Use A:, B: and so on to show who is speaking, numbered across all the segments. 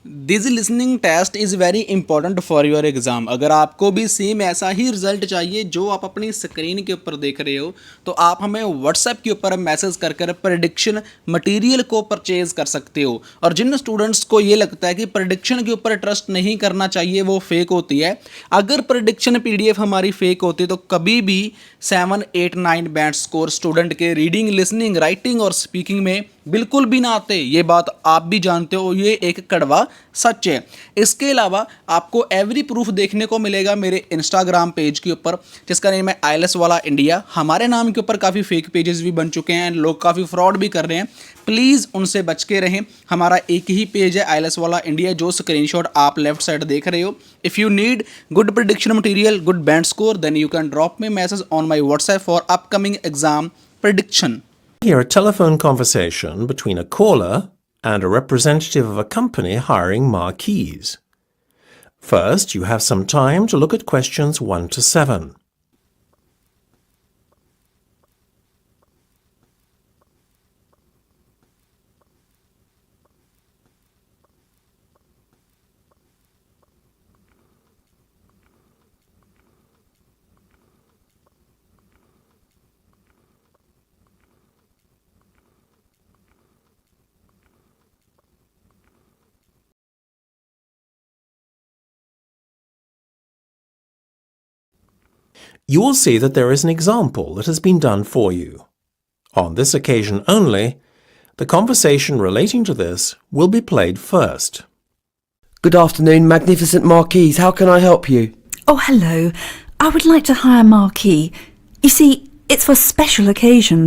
A: This listening test is very important for your exam. अगर आपको भी सेम ऐसा ही रिजल्ट चाहिए जो आप अपनी स्क्रीन के ऊपर देख रहे हो, तो आप हमें व्हाट्सएप के ऊपर मैसेज कर कर प्रेडिक्शन मटेरियल को परचेज़ कर सकते हो। और जिन स्टूडेंट्स को ये लगता है कि प्रेडिक्शन के ऊपर ट्रस्ट नहीं करना चाहिए, वो फेक होती है, अगर प्रेडिक्शन पीडीएफ हमारी फेक होती तो कभी भी 7, 8, 9 बैंड स्कोर स्टूडेंट के रीडिंग, लिसनिंग, राइटिंग और स्पीकिंग में बिल्कुल भी ना आते। ये बात आप भी जानते हो, ये एक कड़वा सच है। इसके अलावा आपको एवरी प्रूफ देखने को मिलेगा मेरे इंस्टाग्राम पेज के ऊपर, जिसका नेम है आईएलएस वाला इंडिया। हमारे नाम के ऊपर काफ़ी फेक पेजेस भी बन चुके हैं, लोग काफ़ी फ्रॉड भी कर रहे हैं। प्लीज़ उनसे बच के रहें। हमारा एक ही पेज है आईएलएस वाला इंडिया, जो स्क्रीनशॉट आप लेफ्ट साइड देख रहे हो। If you need good prediction material, good band score, then you can drop me message on my WhatsApp for upcoming exam prediction.
B: Hear a telephone conversation between a caller and a representative of a company hiring marquees. First, you have some time to look at questions 1 to 7. You will see that there is an example that has been done for you. On this occasion only, the conversation relating to this will be played first.
C: Good afternoon, magnificent marquees. How can I help you?
D: Oh, hello. I would like to hire a marquee. You see, it's for a special occasion.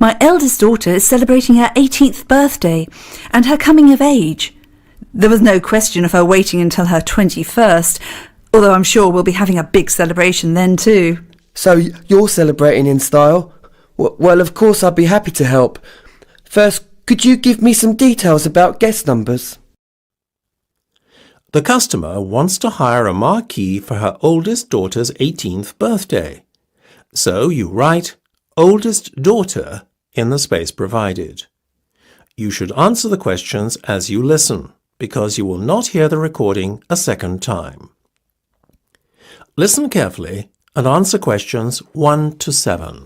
D: My eldest daughter is celebrating her 18th birthday and her coming of age. There was no question of her waiting until her 21st, although I'm sure we'll be having a big celebration then too.
C: So you're celebrating in style? Well, of course I'd be happy to help. First, could you give me some details about guest numbers?
B: The customer wants to hire a marquee for her oldest daughter's 18th birthday. So you write oldest daughter in the space provided. You should answer the questions as you listen, because you will not hear the recording a second time. Listen carefully and answer questions 1 to 7.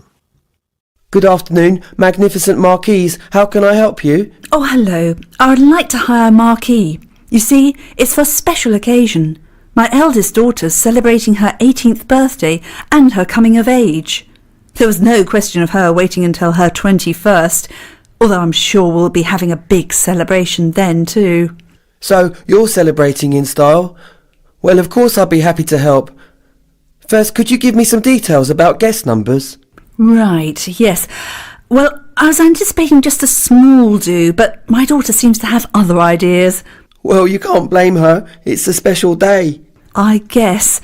C: Good afternoon, magnificent marquees. How can I help you?
D: Oh, hello. I would like to hire a marquee. You see, it's for a special occasion. My eldest daughter's celebrating her 18th birthday and her coming of age. There was no question of her waiting until her 21st, although I'm sure we'll be having a big celebration then too.
C: So you're celebrating in style? Well, of course I'd be happy to help. First, could you give me some details about guest numbers?
D: Right, yes. Well, I was anticipating just a small do, but my daughter seems to have other ideas.
C: Well, you can't blame her. It's a special day.
D: I guess.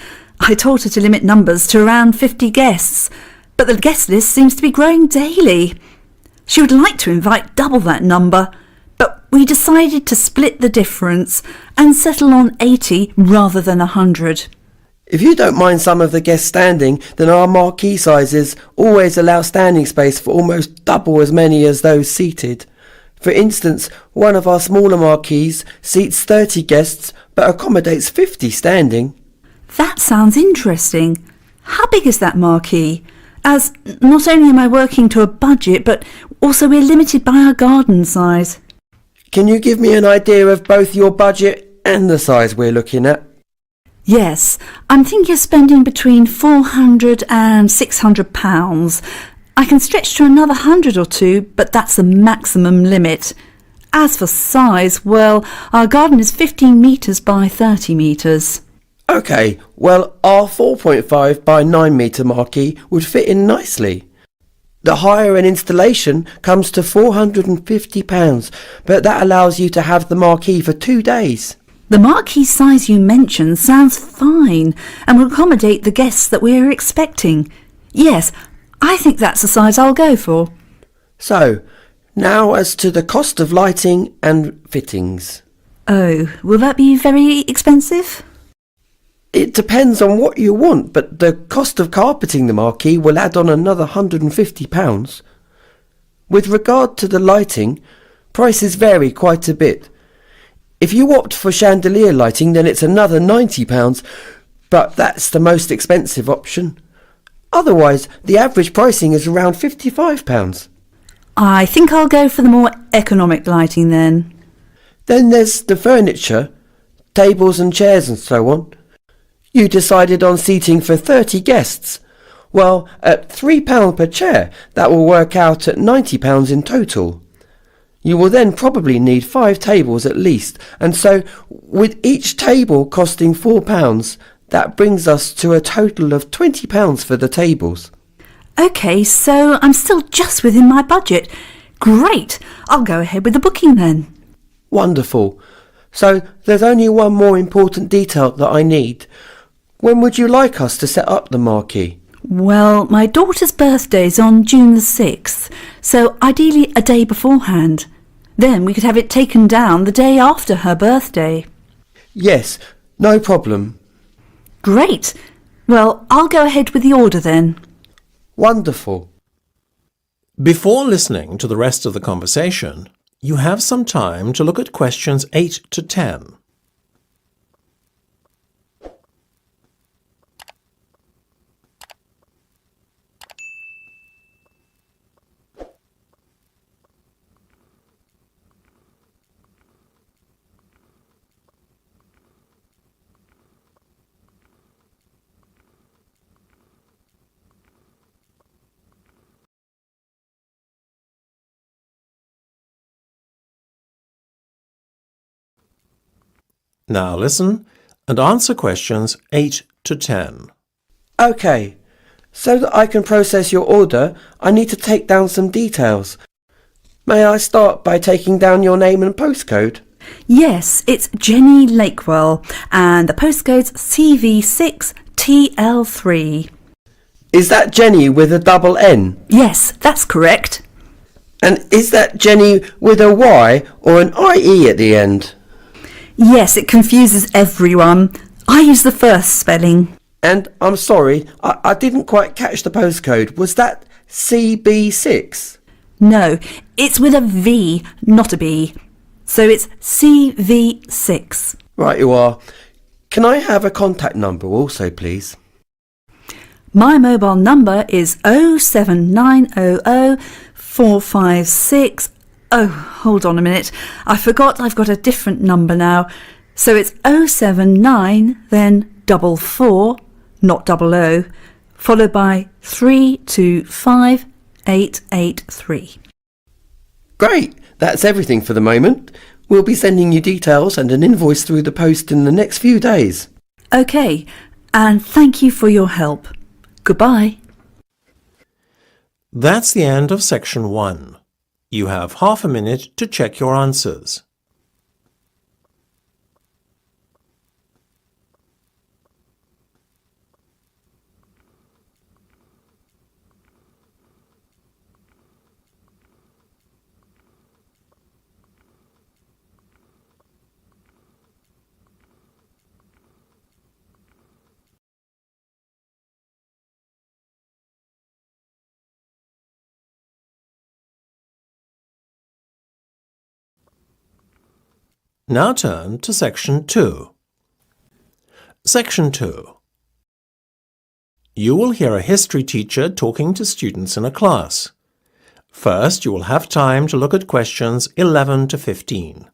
D: I told her to limit numbers to around 50 guests, but the guest list seems to be growing daily. She would like to invite double that number, but we decided to split the difference and settle on 80 rather than 100.
C: If you don't mind some of the guests standing, then our marquee sizes always allow standing space for almost double as many as those seated. For instance, one of our smaller marquees seats 30 guests but accommodates 50 standing.
D: That sounds interesting. How big is that marquee? As not only am I working to a budget, but also we're limited by our garden size.
C: Can you give me an idea of both your budget and the size we're looking at?
D: Yes, I'm thinking of spending between £400 and £600. I can stretch to another 100 or two, but that's the maximum limit. As for size, well, our garden is 15 metres by 30 metres.
C: OK, well, our 4.5 by 9 metre marquee would fit in nicely. The hire and installation comes to £450, but that allows you to have the marquee for 2 days.
D: The marquee size you mentioned sounds fine and will accommodate the guests that we are expecting. Yes, I think that's the size I'll go for.
C: So, now as to the cost of lighting and fittings.
D: Oh, will that be very expensive?
C: It depends on what you want, but the cost of carpeting the marquee will add on another £150. With regard to the lighting, prices vary quite a bit. If you opt for chandelier lighting, then it's another £90, but that's the most expensive option. Otherwise, the average pricing is around £55.
D: I think I'll go for the more economic lighting then.
C: Then there's the furniture, tables and chairs and so on. You decided on seating for 30 guests. Well, at £3 per chair, that will work out at £90 in total. You will then probably need 5 tables at least, and so with each table costing £4, that brings us to a total of £20 for the tables.
D: OK, so I'm still just within my budget. Great! I'll go ahead with the booking then.
C: Wonderful. So there's only one more important detail that I need. When would you like us to set up the marquee?
D: Well, my daughter's birthday's on June the 6th, so ideally a day beforehand. Then we could have it taken down the day after her birthday.
C: Yes, no problem.
D: Great! Well, I'll go ahead with the order then.
C: Wonderful.
B: Before listening to the rest of the conversation, you have some time to look at questions 8 to 10. Now listen and answer questions 8 to 10.
C: OK, so that I can process your order, I need to take down some details. May I start by taking down your name and postcode?
D: Yes, it's Jenny Lakewell, and the postcode's CV6TL3.
C: Is that Jenny with a double N?
D: Yes, that's correct.
C: And is that Jenny with a Y or an IE at the end?
D: Yes, it confuses everyone. I use the first spelling.
C: And I'm sorry, I didn't quite catch the postcode. Was that CB6?
D: No, it's with a V, not a B. So it's CV6.
C: Right you are. Can I have a contact number also, please?
D: My mobile number is 07900 456. Oh, hold on a minute. I forgot I've got a different number now. So it's 079, then 44, not 00, followed by 325883.
C: Great, that's everything for the moment. We'll be sending you details and an invoice through the post in the next few days.
D: OK, and thank you for your help. Goodbye.
B: That's the end of section 1. You have half a minute to check your answers. Now turn to section 2. Section 2. You will hear a history teacher talking to students in a class. First, you will have time to look at questions 11 to 15.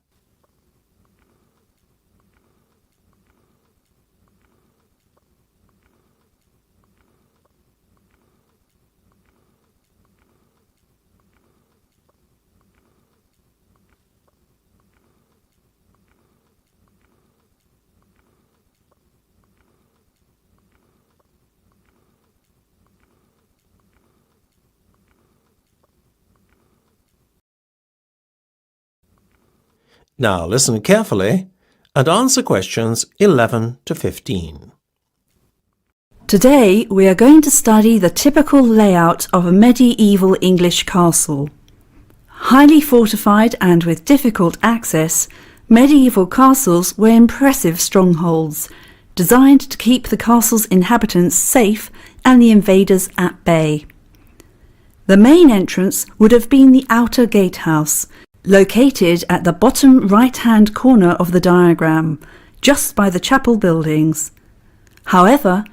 B: Now listen carefully and answer questions 11 to 15.
D: Today we are going to study the typical layout of a medieval English castle. Highly fortified and with difficult access, medieval castles were impressive strongholds, designed to keep the castle's inhabitants safe and the invaders at bay. The main entrance would have been the outer gatehouse, located at the bottom right-hand corner of the diagram, just by the chapel buildings. However,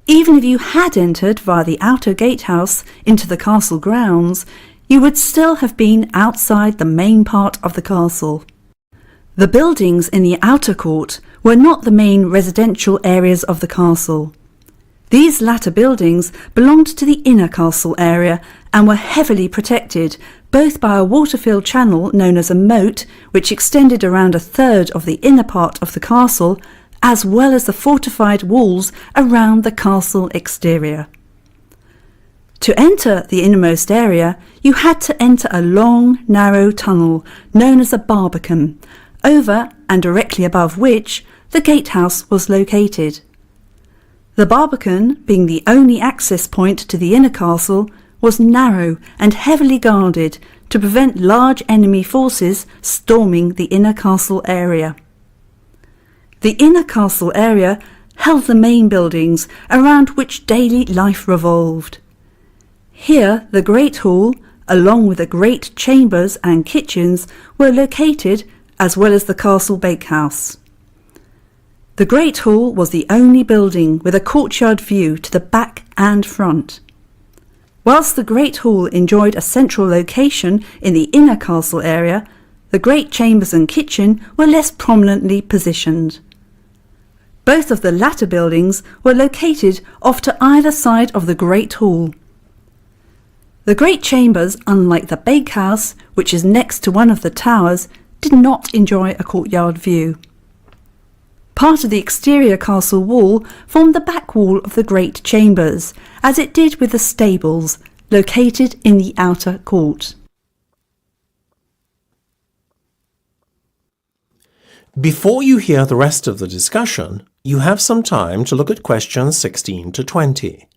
D: even if you had entered via the outer gatehouse into the castle grounds, you would still have been outside the main part of the castle. The buildings in the outer court were not the main residential areas of the castle. These latter buildings belonged to the inner castle area and were heavily protected both by a water-filled channel known as a moat, which extended around a third of the inner part of the castle, as well as the fortified walls around the castle exterior. To enter the innermost area, you had to enter a long, narrow tunnel known as a barbican, over and directly above which the gatehouse was located. The barbican, being the only access point to the inner castle, was narrow and heavily guarded to prevent large enemy forces storming the inner castle area. The inner castle area held the main buildings around which daily life revolved. Here the Great Hall, along with the great chambers and kitchens, were located, as well as the castle bakehouse. The Great Hall was the only building with a courtyard view to the back and front. Whilst the Great Hall enjoyed a central location in the inner castle area, the great chambers and kitchen were less prominently positioned. Both of the latter buildings were located off to either side of the Great Hall. The great chambers, unlike the bakehouse, which is next to one of the towers, did not enjoy a courtyard view. Part of the exterior castle wall formed the back wall of the great chambers, as it did with the stables, located in the outer court.
B: Before you hear the rest of the discussion, you have some time to look at questions 16 to 20.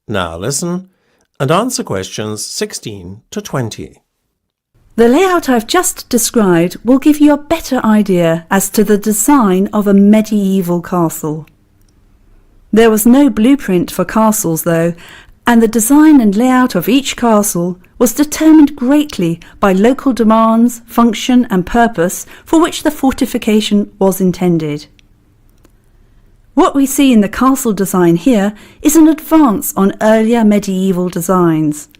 B: Now listen and answer questions 16 to 20.
D: The layout I've just described will give you a better idea as to the design of a medieval castle. There was no blueprint for castles though, and the design and layout of each castle was determined greatly by local demands, function and purpose for which the fortification was intended. What we see in the castle design here is an advance on earlier medieval designs.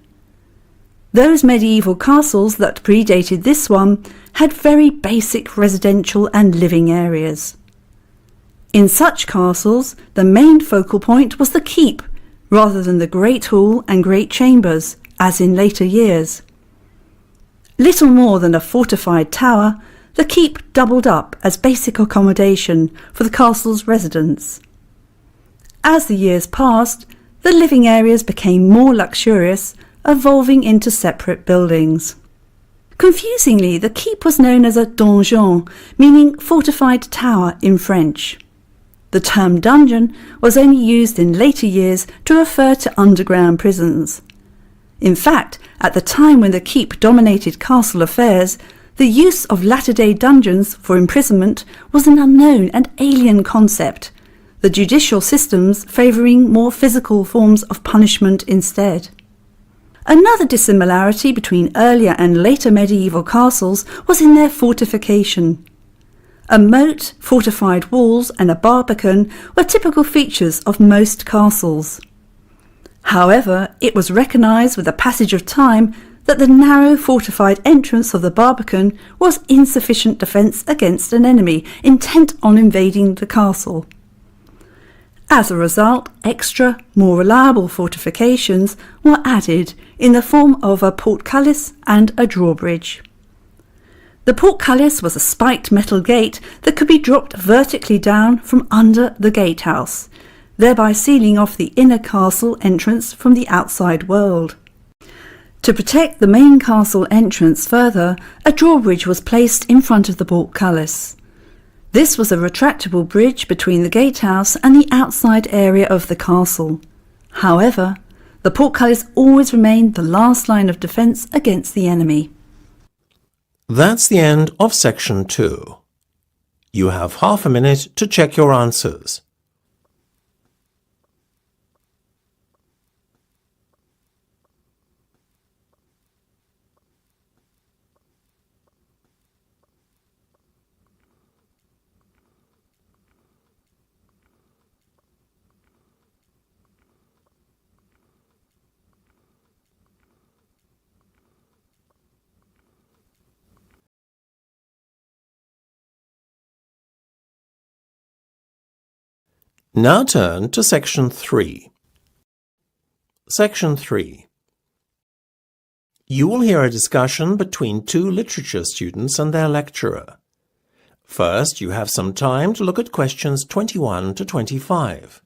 D: Those medieval castles that predated this one had very basic residential and living areas. In such castles, the main focal point was the keep, rather than the great hall and great chambers, as in later years. Little more than a fortified tower, the keep doubled up as basic accommodation for the castle's residents. As the years passed, the living areas became more luxurious, evolving into separate buildings. Confusingly, the keep was known as a donjon, meaning fortified tower in French. The term dungeon was only used in later years to refer to underground prisons. In fact, at the time when the keep dominated castle affairs, the use of latter-day dungeons for imprisonment was an unknown and alien concept, the judicial systems favouring more physical forms of punishment instead. Another dissimilarity between earlier and later medieval castles was in their fortification. A moat, fortified walls and a barbican were typical features of most castles. However, it was recognised with the passage of time that the narrow fortified entrance of the barbican was insufficient defence against an enemy intent on invading the castle. As a result, extra, more reliable fortifications were added in the form of a portcullis and a drawbridge. The portcullis was a spiked metal gate that could be dropped vertically down from under the gatehouse, thereby sealing off the inner castle entrance from the outside world. To protect the main castle entrance further, a drawbridge was placed in front of the portcullis. This was a retractable bridge between the gatehouse and the outside area of the castle. However, the portcullis always remained the last line of defence against the enemy.
B: That's the end of section 2. You have half a minute to check your answers. Now turn to section 3. Section 3. You will hear a discussion between two literature students and their lecturer. First, you have some time to look at questions 21 to 25.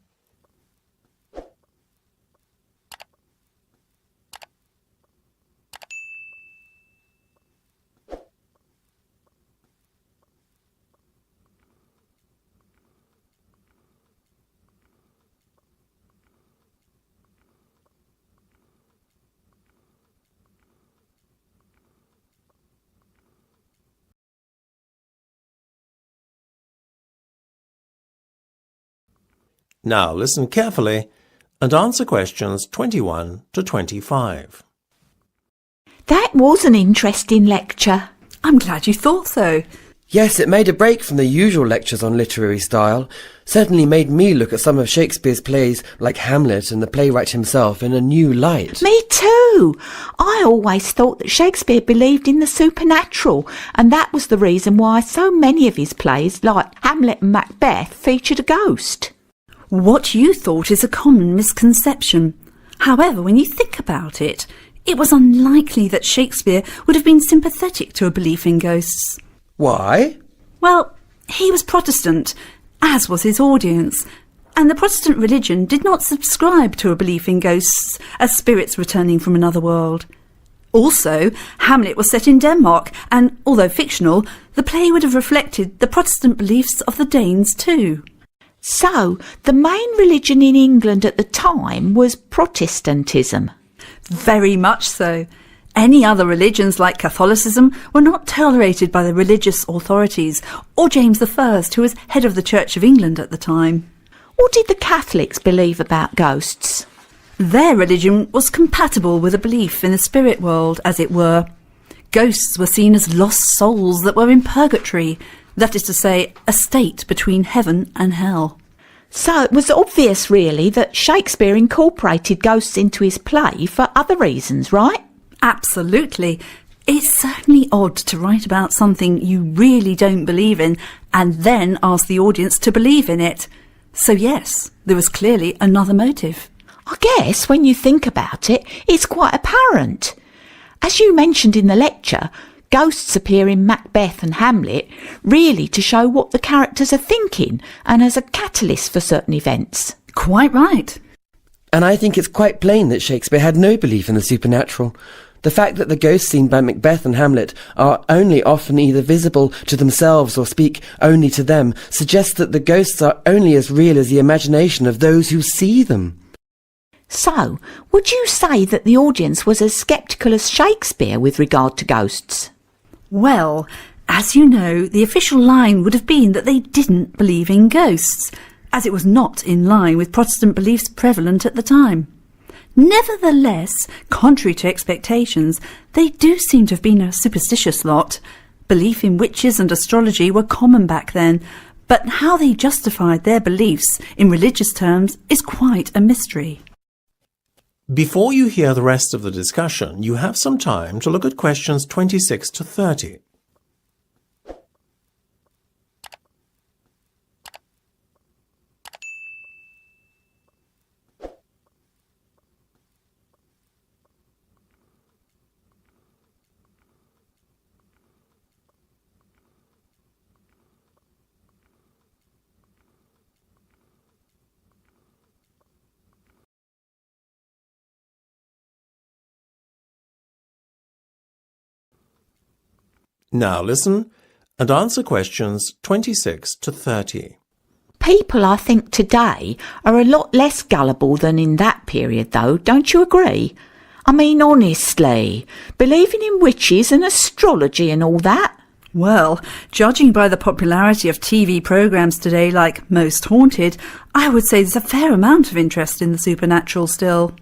B: Now listen carefully and answer questions 21 to 25.
E: That was an interesting lecture.
D: I'm glad you thought so.
C: Yes, it made a break from the usual lectures on literary style. Certainly made me look at some of Shakespeare's plays like Hamlet and the playwright himself in a new light.
E: Me too. I always thought that Shakespeare believed in the supernatural, and that was the reason why so many of his plays, like Hamlet and Macbeth, featured a ghost.
D: What you thought is a common misconception. However, when you think about it, it was unlikely that Shakespeare would have been sympathetic to a belief in ghosts.
C: Why?
D: Well, he was Protestant, as was his audience, and the Protestant religion did not subscribe to a belief in ghosts as spirits returning from another world. Also, Hamlet was set in Denmark, and although fictional, the play would have reflected the Protestant beliefs of the Danes too.
E: So, the main religion in England at the time was Protestantism.
D: Very much so. Any other religions like Catholicism were not tolerated by the religious authorities or James I, who was head of the Church of England at the time.
E: What did the Catholics believe about ghosts?
D: Their religion was compatible with a belief in the spirit world, as it were. Ghosts were seen as lost souls that were in purgatory, that is to say, a state between heaven and hell.
E: So it was obvious, really, that Shakespeare incorporated ghosts into his play for other reasons, right?
D: Absolutely. It's certainly odd to write about something you really don't believe in and then ask the audience to believe in it. So yes, there was clearly another motive.
E: I guess when you think about it, it's quite apparent. As you mentioned in the lecture, ghosts appear in Macbeth and Hamlet really to show what the characters are thinking and as a catalyst for certain events.
D: Quite right.
C: And I think it's quite plain that Shakespeare had no belief in the supernatural. The fact that the ghosts seen by Macbeth and Hamlet are only often either visible to themselves or speak only to them suggests that the ghosts are only as real as the imagination of those who see them.
E: So, would you say that the audience was as sceptical as Shakespeare with regard to ghosts?
D: Well, as you know, the official line would have been that they didn't believe in ghosts, as it was not in line with Protestant beliefs prevalent at the time. Nevertheless, contrary to expectations, they do seem to have been a superstitious lot. Belief in witches and astrology were common back then, but how they justified their beliefs in religious terms is quite a mystery.
B: Before you hear the rest of the discussion, you have some time to look at questions 26 to 30. Now listen and answer questions 26 to 30.
E: People, I think, today are a lot less gullible than in that period, though, don't you agree? I mean, honestly, believing in witches and astrology and all that.
D: Well, judging by the popularity of TV programmes today like Most Haunted, I would say there's a fair amount of interest in the supernatural still.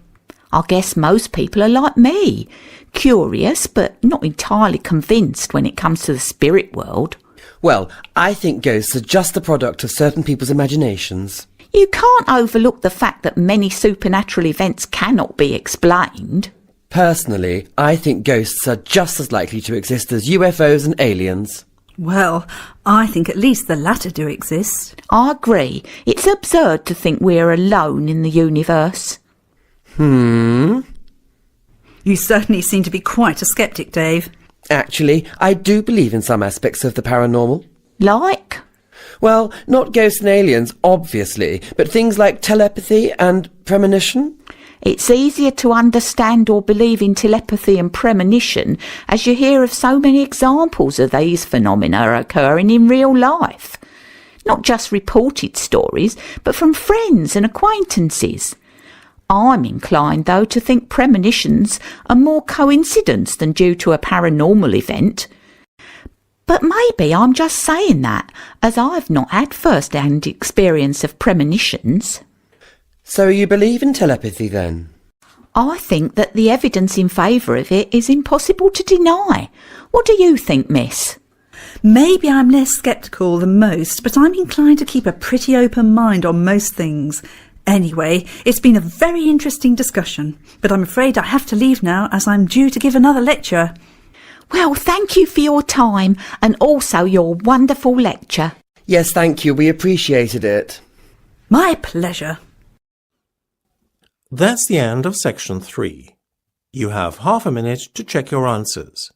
E: I guess most people are like me, curious but not entirely convinced when it comes to the spirit world.
C: Well, I think ghosts are just the product of certain people's imaginations.
E: You can't overlook the fact that many supernatural events cannot be explained.
C: Personally, I think ghosts are just as likely to exist as UFOs and aliens.
D: Well, I think at least the latter do exist.
E: I agree. It's absurd to think we're alone in the universe.
D: You certainly seem to be quite a sceptic, Dave.
C: Actually, I do believe in some aspects of the paranormal.
E: Like?
C: Well, not ghosts and aliens, obviously, but things like telepathy and premonition.
E: It's easier to understand or believe in telepathy and premonition as you hear of so many examples of these phenomena occurring in real life. Not just reported stories, but from friends and acquaintances. I'm inclined, though, to think premonitions are more coincidence than due to a paranormal event. But maybe I'm just saying that, as I've not had first-hand experience of premonitions.
C: So you believe in telepathy then?
E: I think that the evidence in favour of it is impossible to deny. What do you think, miss?
D: Maybe I'm less sceptical than most, but I'm inclined to keep a pretty open mind on most things. Anyway, it's been a very interesting discussion, but I'm afraid I have to leave now as I'm due to give another lecture.
E: Well, thank you for your time and also your wonderful lecture.
C: Yes, thank you. We appreciated it.
D: My pleasure.
B: That's the end of section 3. You have half a minute to check your answers.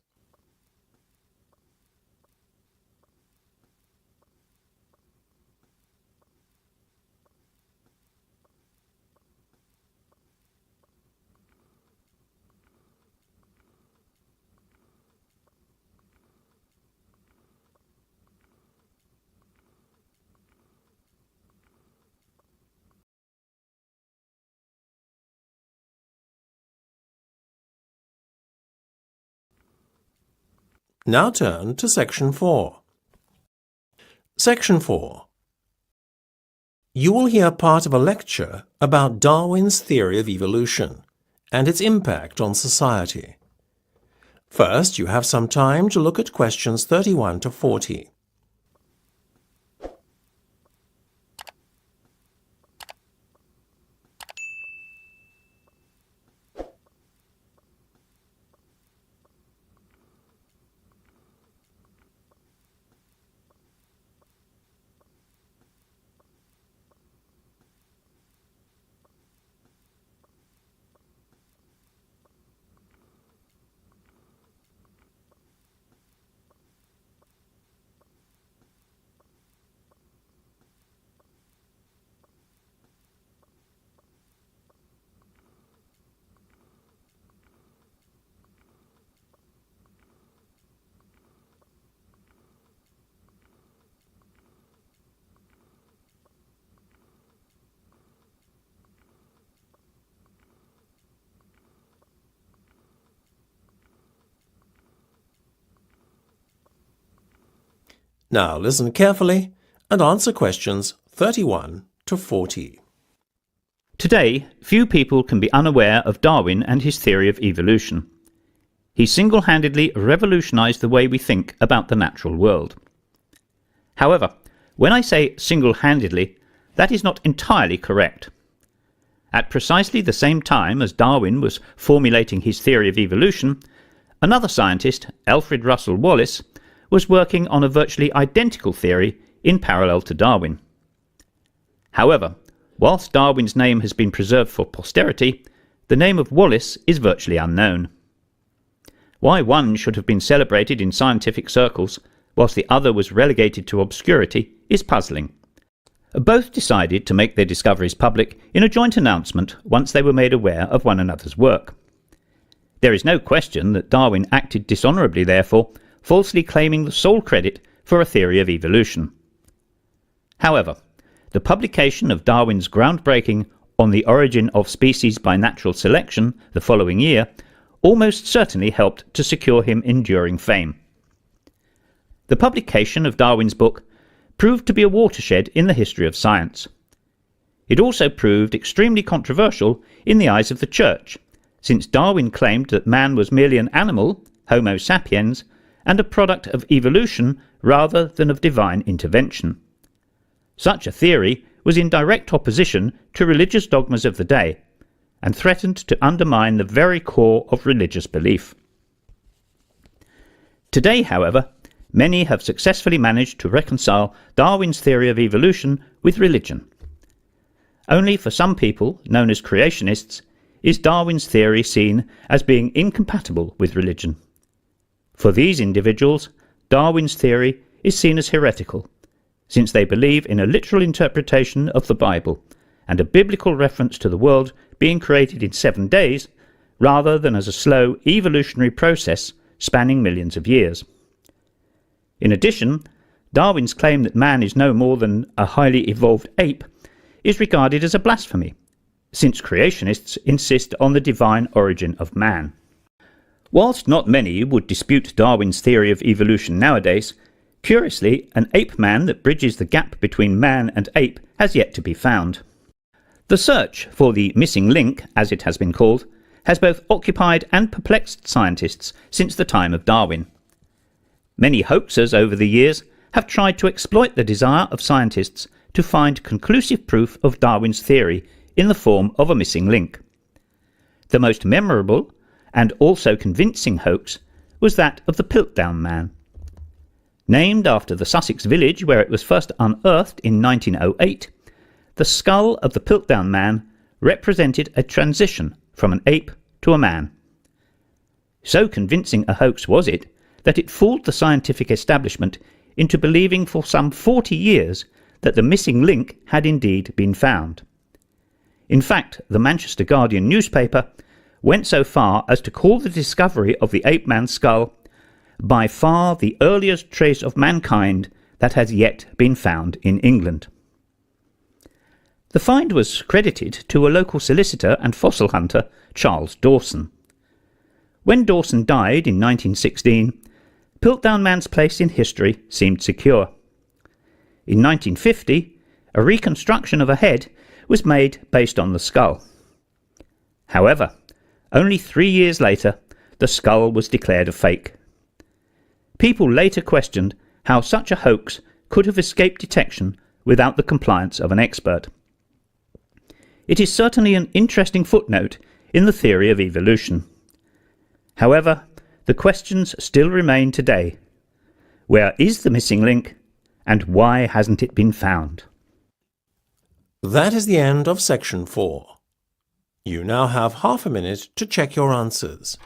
B: Now turn to section 4. Section 4. You will hear part of a lecture about Darwin's theory of evolution and its impact on society. First, you have some time to look at questions 31 to 40. Now listen carefully and answer questions 31 to 40.
F: Today, few people can be unaware of Darwin and his theory of evolution. He single-handedly revolutionized the way we think about the natural world. However, when I say single-handedly, that is not entirely correct. At precisely the same time as Darwin was formulating his theory of evolution, another scientist, Alfred Russel Wallace, was working on a virtually identical theory in parallel to Darwin. However, whilst Darwin's name has been preserved for posterity, the name of Wallace is virtually unknown. Why one should have been celebrated in scientific circles whilst the other was relegated to obscurity is puzzling. Both decided to make their discoveries public in a joint announcement once they were made aware of one another's work. There is no question that Darwin acted dishonourably, therefore, falsely claiming the sole credit for a theory of evolution. However, the publication of Darwin's groundbreaking On the Origin of Species by Natural Selection the following year almost certainly helped to secure him enduring fame. The publication of Darwin's book proved to be a watershed in the history of science. It also proved extremely controversial in the eyes of the Church, since Darwin claimed that man was merely an animal, Homo sapiens, and a product of evolution rather than of divine intervention. Such a theory was in direct opposition to religious dogmas of the day, and threatened to undermine the very core of religious belief. Today, however, many have successfully managed to reconcile Darwin's theory of evolution with religion. Only for some people, known as creationists, is Darwin's theory seen as being incompatible with religion. For these individuals, Darwin's theory is seen as heretical, since they believe in a literal interpretation of the Bible and a biblical reference to the world being created in 7 days, rather than as a slow evolutionary process spanning millions of years. In addition, Darwin's claim that man is no more than a highly evolved ape is regarded as a blasphemy, since creationists insist on the divine origin of man. Whilst not many would dispute Darwin's theory of evolution nowadays, curiously, an ape man that bridges the gap between man and ape has yet to be found. The search for the missing link, as it has been called, has both occupied and perplexed scientists since the time of Darwin. Many hoaxers over the years have tried to exploit the desire of scientists to find conclusive proof of Darwin's theory in the form of a missing link. The most memorable and also convincing hoax was that of the Piltdown Man. Named after the Sussex village where it was first unearthed in 1908, the skull of the Piltdown Man represented a transition from an ape to a man. So convincing a hoax was it that it fooled the scientific establishment into believing for some 40 years that the missing link had indeed been found. In fact, the Manchester Guardian newspaper went so far as to call the discovery of the ape man's skull by far the earliest trace of mankind that has yet been found in England. The find was credited to a local solicitor and fossil hunter, Charles Dawson. When Dawson died in 1916, Piltdown Man's place in history seemed secure. In 1950, a reconstruction of a head was made based on the skull. However, only 3 years later, the skull was declared a fake. People later questioned how such a hoax could have escaped detection without the compliance of an expert. It is certainly an interesting footnote in the theory of evolution. However, the questions still remain today. Where is the missing link, and why hasn't it been found?
B: That is the end of section 4. You now have half a minute to check your answers.